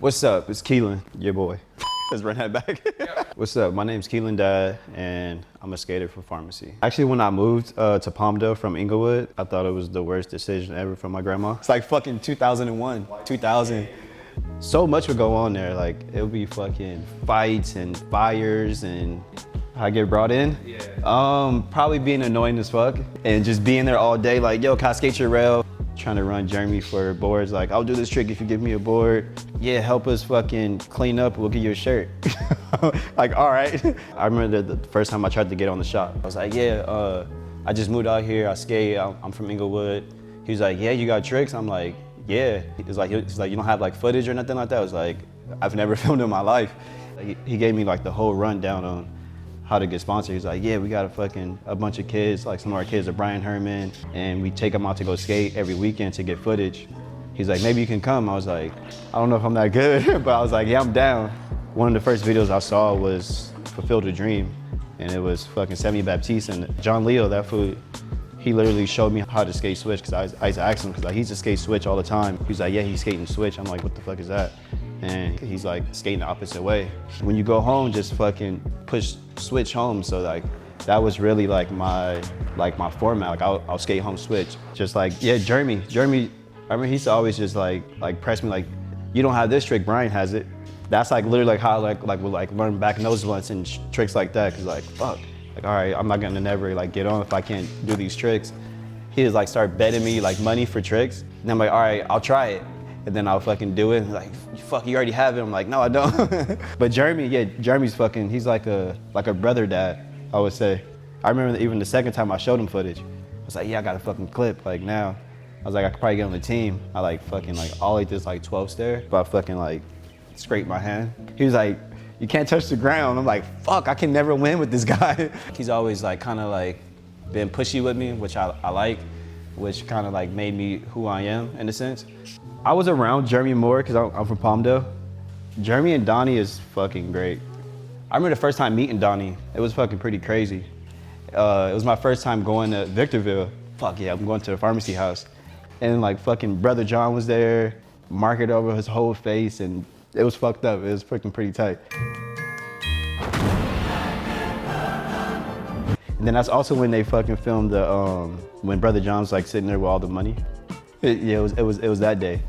What's up? It's Keelan, your boy. Let's run that back. What's up? My name's Keelan Dadd, and I'm a skater for pharmacy. Actually, when I moved to Palmdale from Inglewood, I thought it was the worst decision ever from my grandma. It's like fucking 2001, 2000. So much would go on there. Like, it would be fucking fights and fires and I get brought in. Probably being annoying as fuck and just being there all day like, yo, can I skate your rail? Trying to run Jeremy for boards, like, I'll do this trick if you give me a board. Yeah, help us fucking clean up, we'll give you a shirt. Like, all right. I remember the first time I tried to get on the shop. I was like, yeah, I just moved out here, I skate, I'm from Inglewood. He was like, yeah, you got tricks? I'm like, yeah. He's like, you don't have like footage or nothing like that? I was like, I've never filmed in my life. He gave me like the whole rundown on how to get sponsored. He's like, yeah, we got a bunch of kids, like some of our kids are Brian Herman, and we take them out to go skate every weekend to get footage. He's like, maybe you can come. I was like, I don't know if I'm that good, but I was like, yeah, I'm down. One of the first videos I saw was Fulfilled a Dream, and it was fucking Sammy Baptiste and John Leo, that fool. He literally showed me how to skate switch, because I used to ask him, because like, he used to skate switch all the time. He was like, yeah, he's skating switch. I'm like, what the fuck is that? And he's like skating the opposite way. When you go home, just fucking push switch home. So like, that was really like my format. Like I'll skate home switch. Just like, yeah, Jeremy, I remember he used to always just like press me like, you don't have this trick, Brian has it. That's like literally like how I would learn back nose blunts and tricks like that. Cause like, fuck, like, all right, I'm not gonna never like get on if I can't do these tricks. He just like start betting me like money for tricks. And I'm like, all right, I'll try it. And then I'll fucking do it. Like, fuck, you already have it. I'm like, no, I don't. But Jeremy, yeah, Jeremy's fucking, he's like a brother dad, I would say. I remember even the second time I showed him footage, I was like, yeah, I got a fucking clip. Like now, I was like, I could probably get on the team. I like fucking like ollie this like 12 stair, but I fucking like scraped my hand. He was like, you can't touch the ground. I'm like, fuck, I can never win with this guy. He's always like kind of like been pushy with me, which I like, which kind of like made me who I am in a sense. I was around Jeremy more because I'm from Palmdale. Jeremy and Donnie is fucking great. I remember the first time meeting Donnie, it was fucking pretty crazy. It was my first time going to Victorville. Fuck yeah, I'm going to the pharmacy house. And like fucking Brother John was there, market over his whole face, and it was fucked up. It was freaking pretty tight. And then that's also when they fucking filmed the, when Brother John's like sitting there with all the money. Yeah, it was that day.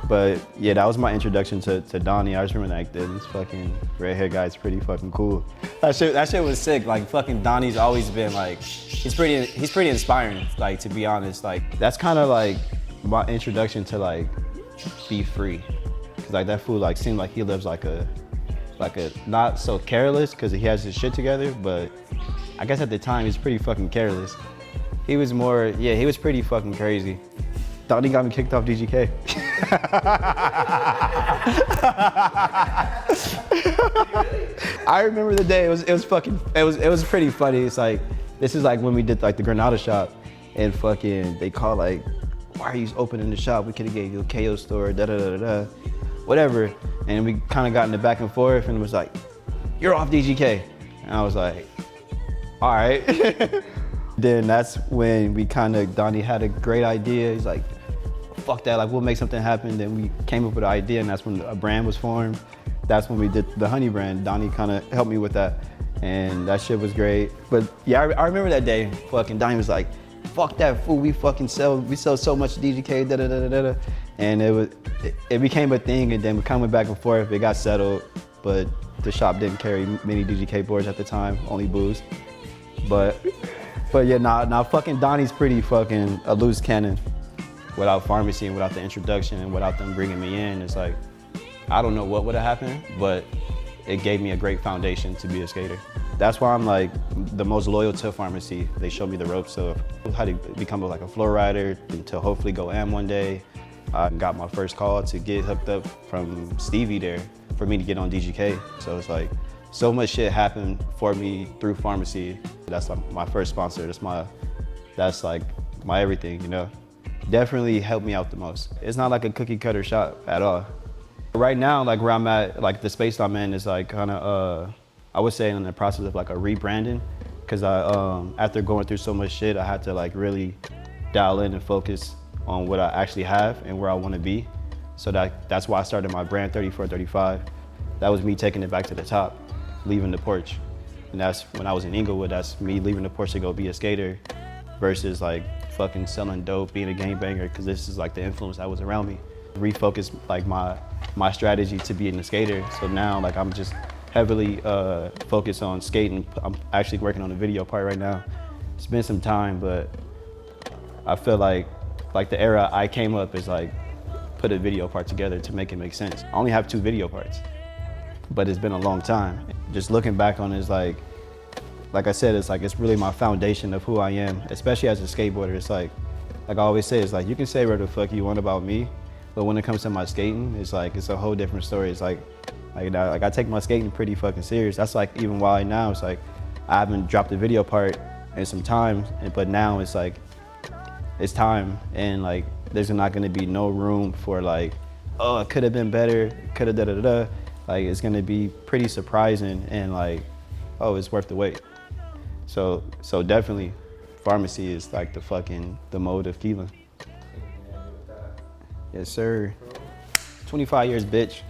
But yeah, that was my introduction to Donnie. I just remember like, this fucking red hair guy's pretty fucking cool. That shit was sick. Like fucking Donnie's always been like, he's pretty inspiring, like, to be honest. Like, that's kind of like my introduction to like be free. Cause like that fool like seemed like he lives like a not so careless, cause he has his shit together, but I guess at the time he's pretty fucking careless. He was more, yeah, he was pretty fucking crazy. Donnie got me kicked off DGK. I remember the day. It was pretty funny. It's like, this is like when we did like the Granada shop, and fucking they call like, why are you opening the shop? We could have gave you a KO store, da da da da, whatever. And we kind of got in the back and forth, and it was like, you're off DGK. And I was like, all right. Then that's when Donnie had a great idea. He's like, fuck that, like we'll make something happen. Then we came up with an idea, and that's when a brand was formed. That's when we did the honey brand. Donnie kind of helped me with that, and that shit was great. But yeah, I remember that day, fucking Donnie was like, fuck that fool, we sell so much DGK, da da da da da. And it became a thing, and then we kind of went back and forth. It got settled, but the shop didn't carry many DGK boards at the time, only booze. But yeah, nah, fucking Donnie's pretty fucking a loose cannon. Without pharmacy and without the introduction and without them bringing me in, it's like, I don't know what would have happened, but it gave me a great foundation to be a skater. That's why I'm like the most loyal to pharmacy. They showed me the ropes of how to become like a floor rider and to hopefully go AM one day. I got my first call to get hooked up from Stevie there for me to get on DGK. So it's like, so much shit happened for me through pharmacy. That's like my first sponsor. That's like my everything, you know? Definitely helped me out the most. It's not like a cookie cutter shop at all. Right now, like where I'm at, like the space I'm in is like kind of, I would say in the process of like a rebranding. Cause after going through so much shit, I had to like really dial in and focus on what I actually have and where I want to be. So that's why I started my brand 3435. That was me taking it back to the top, leaving the porch. And that's when I was in Inglewood, that's me leaving the porch to go be a skater versus like fucking selling dope, being a gangbanger, because this is like the influence that was around me. Refocus like my strategy to being a skater. So now like I'm just heavily focused on skating. I'm actually working on a video part right now. It's been some time, but I feel like the era I came up is like put a video part together to make it make sense. I only have 2 video parts, but it's been a long time. Just looking back on it is like I said, it's like it's really my foundation of who I am, especially as a skateboarder. It's like I always say, it's like you can say whatever the fuck you want about me, but when it comes to my skating, it's like it's a whole different story. It's like I take my skating pretty fucking serious. That's like even why now it's like I haven't dropped a video part in some time, but now it's like it's time, and like there's not gonna be no room for like, oh, it could have been better, could have da-da-da-da. Like it's gonna be pretty surprising, and like, oh, it's worth the wait. So definitely pharmacy is like the mode of Keelan. Yes, sir. 25 years, bitch.